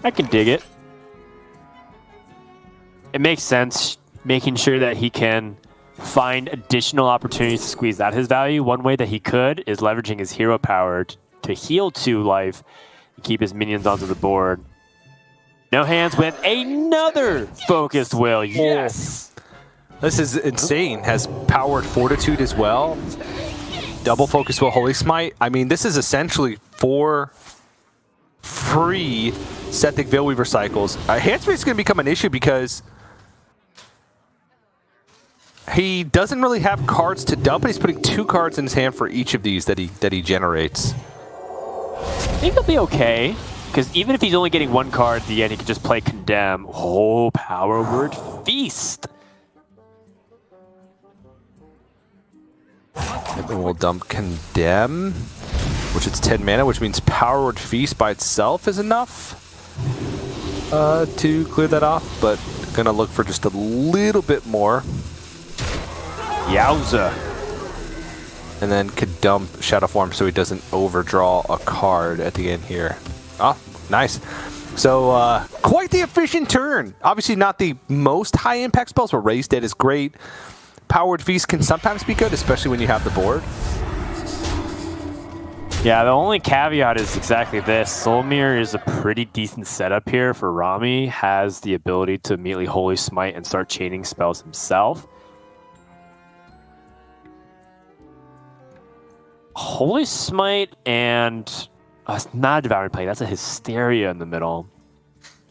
I can dig it. It makes sense, making sure that he can find additional opportunities to squeeze out his value. One way that he could is leveraging his hero power to heal 2 life and keep his minions onto the board. No Hands with another Focused Will. Yes! This is insane. Has Powered Fortitude as well. Double Focused Will, Holy Smite. I mean, this is essentially 4 free Sethic Veilweaver cycles. Hand Space is going to become an issue because he doesn't really have cards to dump, and he's putting 2 cards in his hand for each of these that he generates. I think he'll be okay, because even if he's only getting 1 card at the end, he could just play Condemn. Oh, Power Word Feast. And then we'll dump Condemn, which is 10 mana, which means Power Word Feast by itself is enough to clear that off, but gonna look for just a little bit more. Yowza. And then could dump Shadow Form so he doesn't overdraw a card at the end here. Oh, nice. So quite the efficient turn. Obviously not the most high impact spells, but Raise Dead is great. Powered Feast can sometimes be good, especially when you have the board. Yeah, the only caveat is exactly this. Soul Mirror is a pretty decent setup here for Rami. Has the ability to immediately Holy Smite and start chaining spells himself. Holy Smite and... it's not a Devouring Plague. That's a Hysteria in the middle.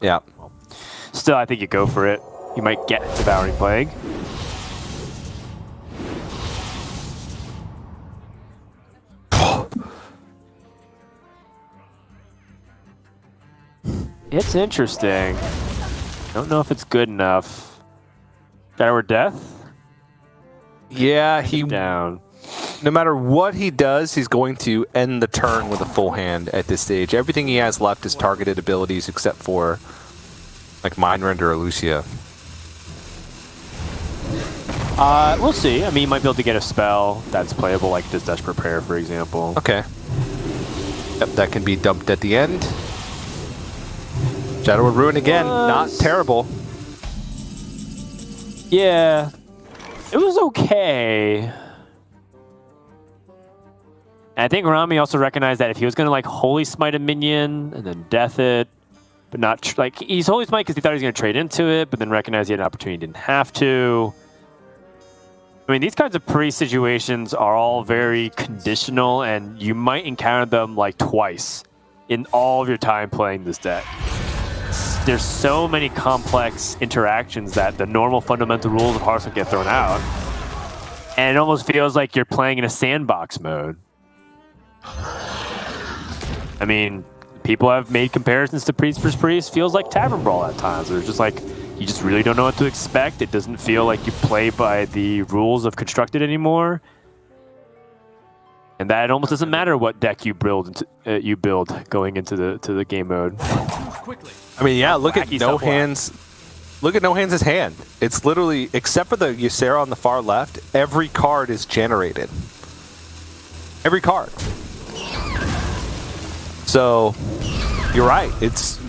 Yeah. Still, I think you go for it. You might get Devouring Plague. It's interesting. Don't know if it's good enough. Shadow or Death? Yeah, he... Down. No matter what he does, he's going to end the turn with a full hand at this stage. Everything he has left is targeted abilities except for like Mind Render or Lucia. We'll see. I mean, you might be able to get a spell that's playable, like this Desperate Prayer, for example. Okay. Yep, that can be dumped at the end. Shadow of Ruin again, not terrible. Yeah, it was okay. And I think Rami also recognized that if he was going to like Holy Smite a minion and then Death it, but not like he's Holy Smite because he thought he was going to trade into it, but then recognized he had an opportunity he didn't have to. I mean, these kinds of pre-situations are all very conditional, and you might encounter them like twice in all of your time playing this deck. There's so many complex interactions that the normal fundamental rules of Hearthstone get thrown out, and it almost feels like you're playing in a sandbox mode. I mean, people have made comparisons to Priest vs. Priest. Feels like Tavern Brawl at times. There's just like, you just really don't know what to expect. It doesn't feel like you play by the rules of Constructed anymore. And that it almost doesn't matter what deck you build going into the game mode. Quickly. I mean, yeah, look at No Hands Look at NoHands' hand. It's literally, except for the Ysera on the far left, every card is generated. Every card. So, you're right. It's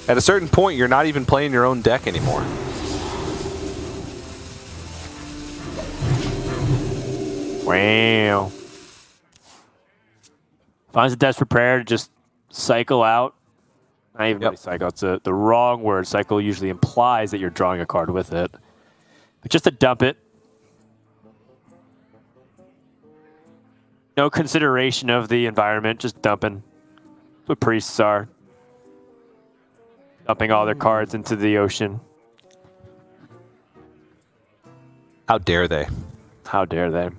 at a certain point, you're not even playing your own deck anymore. Wow. Finds a desperate prayer to just cycle out. Not even really cycle. It's the wrong word. Cycle usually implies that you're drawing a card with it. But just to dump it. No consideration of the environment. Just dumping. That's what priests are. Dumping all their cards into the ocean. How dare they? How dare they?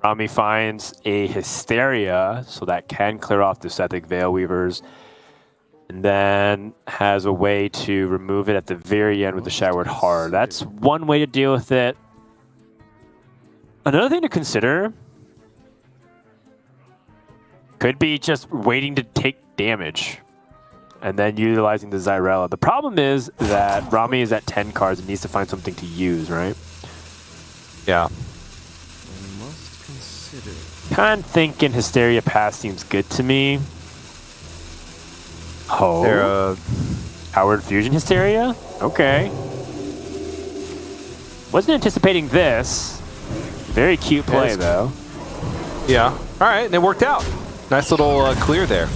Rami finds a Hysteria, so that can clear off the Sethic Veil Weavers, and then has a way to remove it at the very end with the Showered Heart. That's one way to deal with it. Another thing to consider could be just waiting to take damage and then utilizing the Zyrella. The problem is that Rami is at 10 cards and needs to find something to use, right? Yeah. Kind of thinking Hysteria Pass seems good to me. Oh. They're, Howard Fusion Hysteria? Okay. Wasn't anticipating this. Very cute play, though. Yeah. All right, and it worked out. Nice little clear there.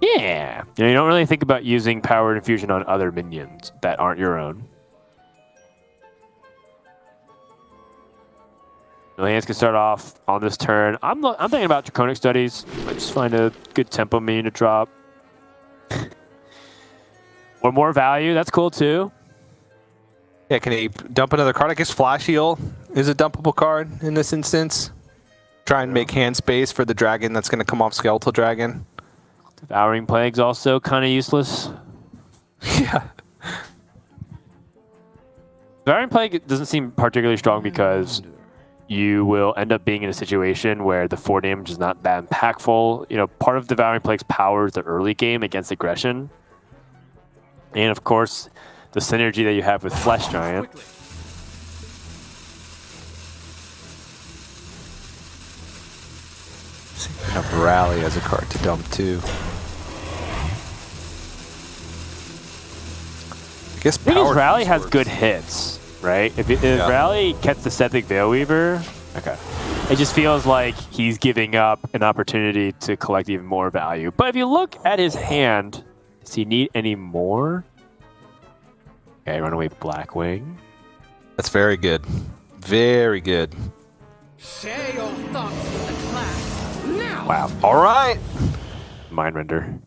Yeah. You know, you don't really think about using Powered Infusion on other minions that aren't your own. Hands can start off on this turn. I'm thinking about Draconic Studies. I just find a good tempo minion to drop. Or more value, that's cool too. Yeah, can he dump another card? I guess Flash Heal is a dumpable card in this instance. Try and make hand space for the dragon that's going to come off Skeletal Dragon. Devouring Plague's also kind of useless. Yeah. Devouring Plague doesn't seem particularly strong because you will end up being in a situation where the 4 damage is not that impactful. You know, part of Devouring Plague's power is the early game against aggression. And of course, the synergy that you have with Flesh Giant. Have Rally as a card to dump too. I guess Rally has good hits. Right? If Rally gets the Sethic Veil Weaver, okay. It just feels like he's giving up an opportunity to collect even more value. But if you look at his hand, does he need any more? Okay, Runaway Blackwing. That's very good. Very good. Share your thoughts with the class now. Wow. All right. Mind Render.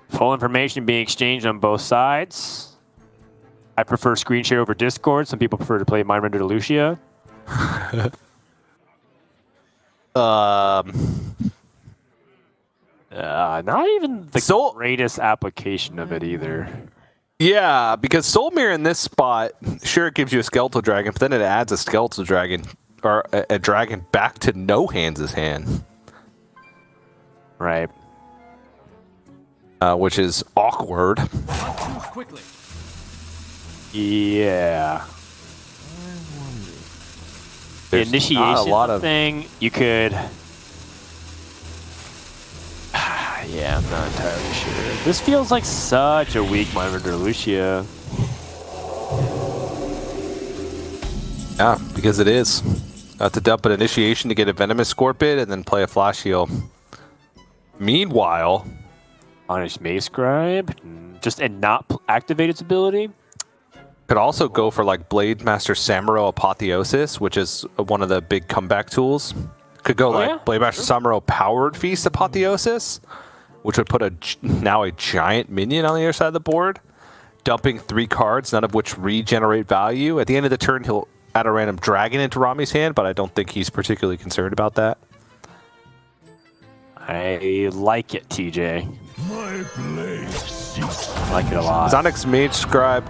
Full information being exchanged on both sides. I prefer screen share over Discord. Some people prefer to play Mind Render to Lucia. Not even the greatest application of it either. Yeah, because Soul Mirror in this spot, sure, it gives you a Skeletal Dragon, but then it adds a Skeletal Dragon, or a dragon back to NoHands' hand. Right. Which is awkward. Quickly. Yeah. The initiation thing, you could... yeah, I'm not entirely sure. This feels like such a weak Mind Render Lucia. Yeah, because it is. To dump an initiation to get a Venomous Scorpion and then play a Flash Heal. Meanwhile... Honest Mace Scribe, just and not activate its ability. Could also go for like Blade Master Samuro Apotheosis, which is one of the big comeback tools. Could go Blade Master Samuro Powered Feast Apotheosis, which would put now a giant minion on the other side of the board, dumping 3 cards, none of which regenerate value. At the end of the turn, he'll add a random dragon into Rami's hand, but I don't think he's particularly concerned about that. I like it, TJ. I like it a lot. Zonix Mage Scribe.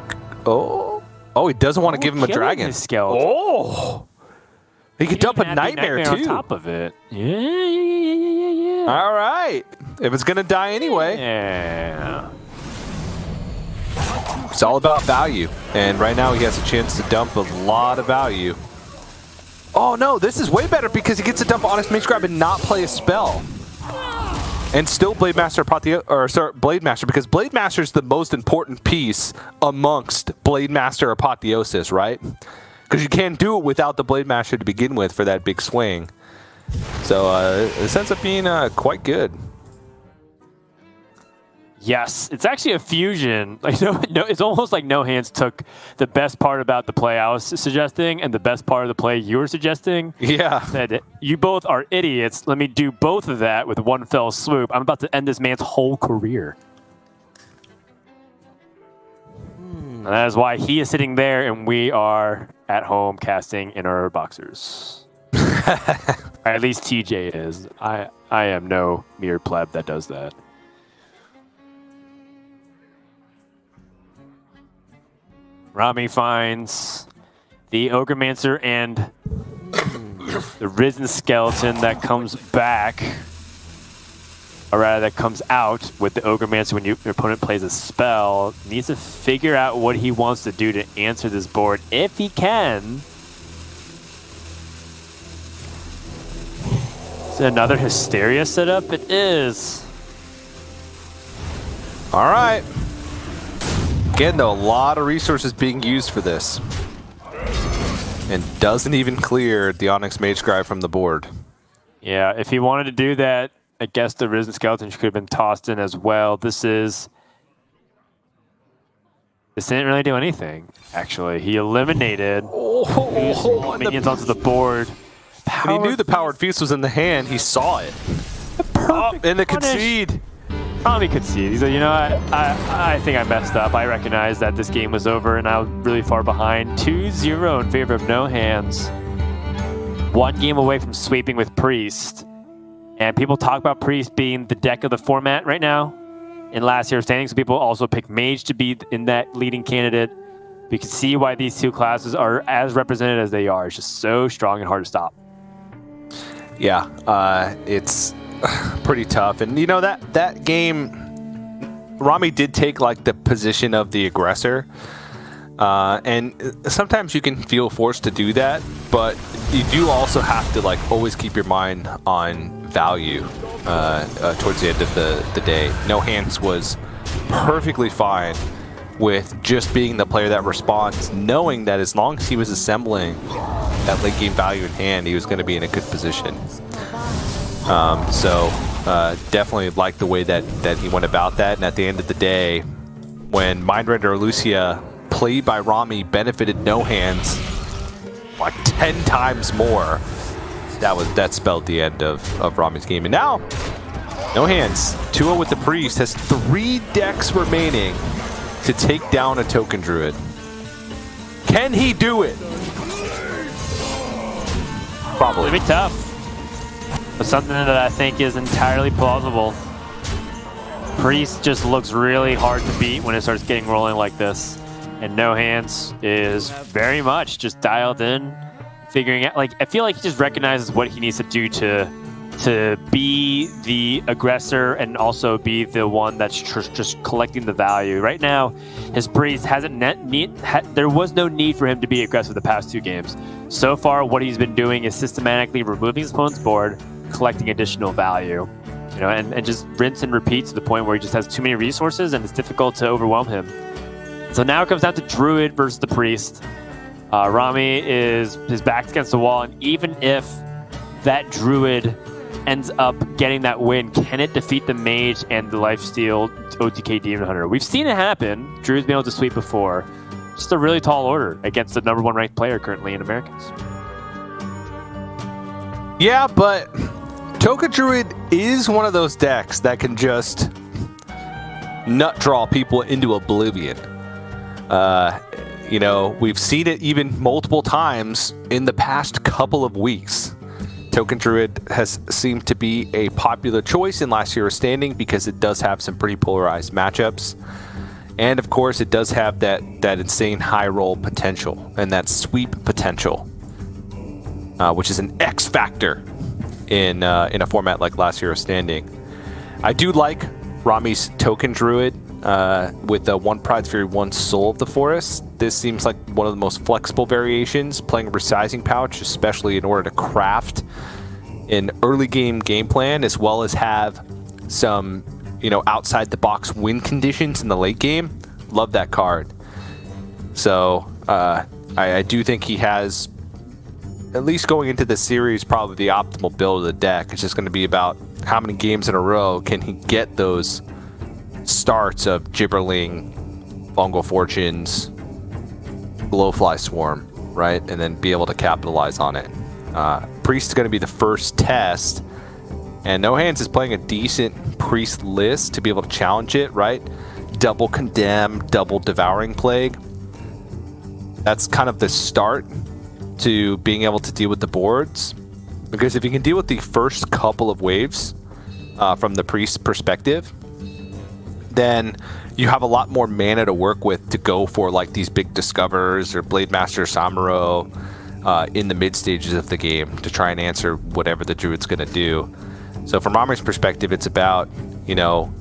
Oh, he doesn't want to give him a dragon. Skeleton. Oh, He could dump a Even add the nightmare on too. top of it. Yeah. All right. If it's gonna die anyway, Yeah. it's all about value. And right now he has a chance to dump a lot of value. Oh no, this is way better because he gets to dump Honest Mage Grab and not play a spell. And still Blade Master Blade Master, because Blade Master is the most important piece amongst Blade Master Apotheosis, right? Because you can't do it without the Blade Master to begin with for that big swing. So this ends up being quite good. Yes, it's actually a fusion. Like no, it's almost like No Hands took the best part about the play I was suggesting and the best part of the play you were suggesting. Yeah. Said, you both are idiots. Let me do both of that with one fell swoop. I'm about to end this man's whole career. And that is why he is sitting there and we are at home casting in our boxers. Or at least TJ is. I am no mere pleb that does that. Rami finds the Ogremancer and the Risen Skeleton that comes back, or rather that comes out with the Ogremancer when your opponent plays a spell. Needs to figure out what he wants to do to answer this board, if he can. Is it another Hysteria setup? It is. All right. Again, though, a lot of resources being used for this. And doesn't even clear the Onyx Mage Scribe from the board. Yeah, if he wanted to do that, I guess the Risen Skeleton could have been tossed in as well. This didn't really do anything, actually. He eliminated minions onto the board. And he knew the Powered Feast was in the hand. He saw it. And the concede. Rami concede. He said, you know, I think I messed up. I recognize that this game was over and I was really far behind. 2-0 in favor of No Hands. One game away from sweeping with Priest. And people talk about Priest being the deck of the format right now in last year's standings. So people also pick Mage to be in that leading candidate. We can see why these two classes are as represented as they are. It's just so strong and hard to stop. Yeah, it's pretty tough. And you know, that game, Rami did take like the position of the aggressor. And sometimes you can feel forced to do that, but you do also have to like always keep your mind on value towards the end of the day. No Hands was perfectly fine with just being the player that responds, knowing that as long as he was assembling that late game value in hand, he was going to be in a good position. So definitely like the way that he went about that. And at the end of the day, when Mindrender or Lucia played by Rami benefited No Hands like 10 times more, that spelled the end of Rami's game. And now, No Hands, 2-0 with the Priest, has 3 decks remaining to take down a Token Druid. Can he do it? Probably. It'll be tough. But something that I think is entirely plausible. Priest just looks really hard to beat when it starts getting rolling like this. And No Hands is very much just dialed in, figuring out, like, I feel like he just recognizes what he needs to do to be the aggressor and also be the one that's just collecting the value. Right now, his Priest hasn't there was no need for him to be aggressive the past 2 games. So far, what he's been doing is systematically removing his opponent's board, collecting additional value, you know, and just rinse and repeat to the point where he just has too many resources and it's difficult to overwhelm him. So now it comes down to Druid versus the Priest. Rami is his back's against the wall, and even if that Druid ends up getting that win, can it defeat the Mage and the Lifesteal OTK Demon Hunter? We've seen it happen. Druid's been able to sweep before. Just a really tall order against the #1 ranked player currently in Americans. Yeah, but Token Druid is one of those decks that can just nut draw people into oblivion. You know, we've seen it even multiple times in the past couple of weeks. Token Druid has seemed to be a popular choice in last year's standing because it does have some pretty polarized matchups. And of course, it does have that insane high roll potential and that sweep potential. which is an X factor in a format like Last Hero Standing. I do like Rami's Token Druid with the 1 Pride Fury, 1 Soul of the Forest. This seems like one of the most flexible variations, playing a Resizing Pouch, especially in order to craft an early game plan, as well as have some, outside the box win conditions in the late game. Love that card. So I do think he has, at least going into the series, probably the optimal build of the deck. It's just going to be about how many games in a row can he get those starts of Gibberling, Fungal Fortunes, Glowfly Swarm, right? And then be able to capitalize on it. Priest is going to be the first test, and No Hands is playing a decent Priest list to be able to challenge it, right? Double Condemn, double Devouring Plague. That's kind of the start to being able to deal with the boards, because if you can deal with the first couple of waves from the Priest perspective, then you have a lot more mana to work with to go for like these big Discoverers or Blade Master Samuro in the mid stages of the game to try and answer whatever the Druid's going to do. So from Rami's perspective, it's about,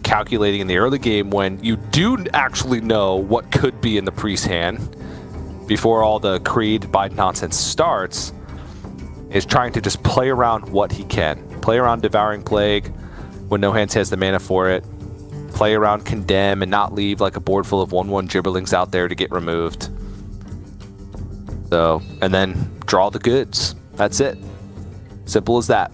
calculating in the early game when you do actually know what could be in the Priest hand before all the creed by nonsense starts, is trying to just play around what he can. Play around Devouring Plague when No Hands has the mana for it. Play around Condemn and not leave like a board full of 1/1 Gibberlings out there to get removed. So, and then draw the goods. That's it. Simple as that.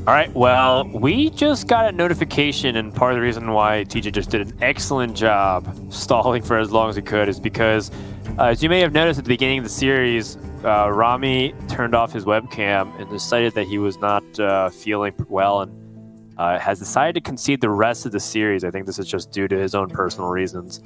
All right, well, we just got a notification, and part of the reason why TJ just did an excellent job stalling for as long as he could is because, as you may have noticed at the beginning of the series, Rami turned off his webcam and decided that he was not feeling well, and has decided to concede the rest of the series. I think this is just due to his own personal reasons.